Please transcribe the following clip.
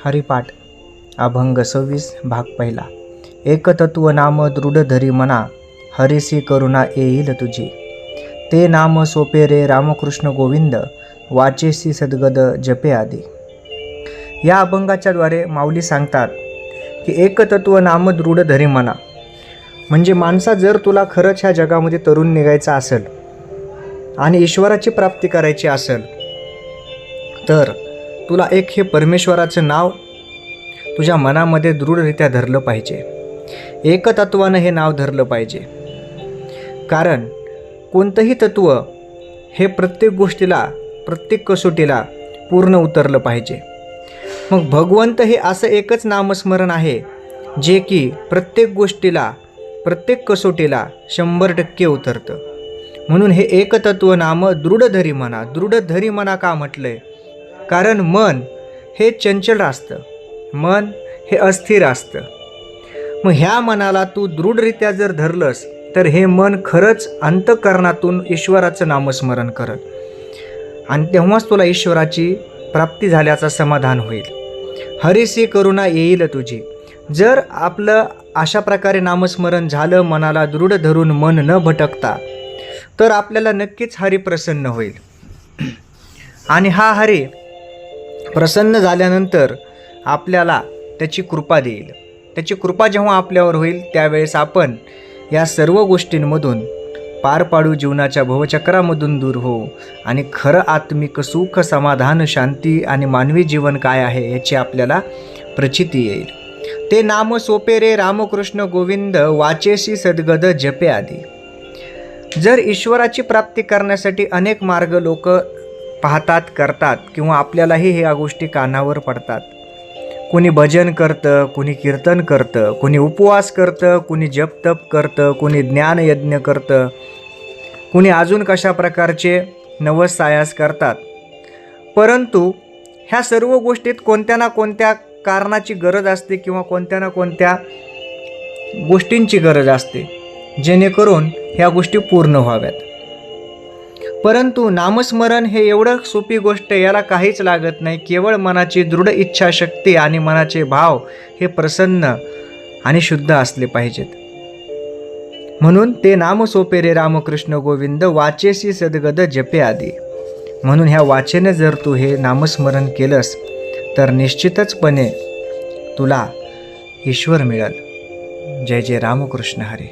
हरिपाठ अभंग 26 भाग पहिला। एकतत्व नाम दृढ धरी मना, हरिसी करुणा येईल तुझी। ते नाम सोपे रे रामकृष्ण गोविंद, वाचेसी सद्गद जपे आदी। या अभंगाच्या द्वारे माऊली सांगतात की एकतत्व नाम दृढ धरी मना, म्हणजे माणसा जर तुला खरंच ह्या जगामध्ये तरुण निघायचं असेल आणि ईश्वराची प्राप्ती करायची असेल तर तुला एक हे परमेश्वराचं नाव तुझ्या मनामध्ये दृढरित्या धरलं पाहिजे। एकतत्वानं हे नाव धरलं पाहिजे, कारण कोणतंही तत्व हे प्रत्येक गोष्टीला प्रत्येक कसोटीला पूर्ण उतरलं पाहिजे। मग भगवंत हे असं एकच नामस्मरण आहे जे की प्रत्येक गोष्टीला प्रत्येक कसोटीला 100% उतरतं। म्हणून हे एकतत्व नाम दृढ धरी म्हणा। दृढ धरी म्हणा का म्हटलंय? कारण मन हे चंचल असतं, मन हे अस्थिर असतं। मग ह्या मनाला तू दृढरित्या जर धरलंस तर हे मन खरंच अंतःकरणातून ईश्वराचं नामस्मरण करत आणि तेव्हाच तुला ईश्वराची प्राप्ती झाल्याचा समाधान होईल। हरिसी करुणा येईल तुझी। जर आपलं अशा प्रकारे नामस्मरण झालं, मनाला दृढ धरून मन न भटकता, तर आपल्याला नक्कीच हरी प्रसन्न होईल। आणि हा हरी प्रसन्न झाल्यानंतर आपल्याला त्याची कृपा देईल। त्याची कृपा जेव्हा आपल्यावर होईल त्यावेळेस आपण या सर्व गोष्टींमधून पार पाडू, जीवनाच्या भवचक्रामधून दूर होऊ आणि खरं आत्मिक सुख, समाधान, शांती आणि मानवी जीवन काय आहे याची आपल्याला प्रचिती येईल। ते नाम सोपे रे रामकृष्ण गोविंद, वाचेसी सद्गद जपे आदी। जर ईश्वराची प्राप्ती करण्यासाठी अनेक मार्ग लोक पाहतात, करतात किंवा आपल्यालाही ह्या गोष्टी कानावर पडतात। कोणी भजन करतं, कोणी कीर्तन करतं, कोणी उपवास करतं, कोणी जपतप करतं, कोणी ज्ञानयज्ञ करतं, कोणी अजून कशा प्रकारचे नवस सायास करतात। परंतु ह्या सर्व गोष्टीत कोणत्या ना कोणत्या कारणाची गरज असते किंवा कोणत्या ना कोणत्या गोष्टींची गरज असते जेणेकरून ह्या गोष्टी पूर्ण व्हाव्यात। परंतु नामस्मरण हे एवढं सोपी गोष्ट, याला काहीच लागत नाही। केवळ मनाची दृढ इच्छाशक्ती आणि मनाचे भाव हे प्रसन्न आणि शुद्ध असले पाहिजेत। म्हणून ते नाम सोपे रे रामकृष्ण गोविंद, वाचेसी सद्गद जपे आदी। म्हणून ह्या वाचेने जर तू हे नामस्मरण केलंस तर निश्चितचपणे तुला ईश्वर मिळेल। जय जय रामकृष्ण हरी।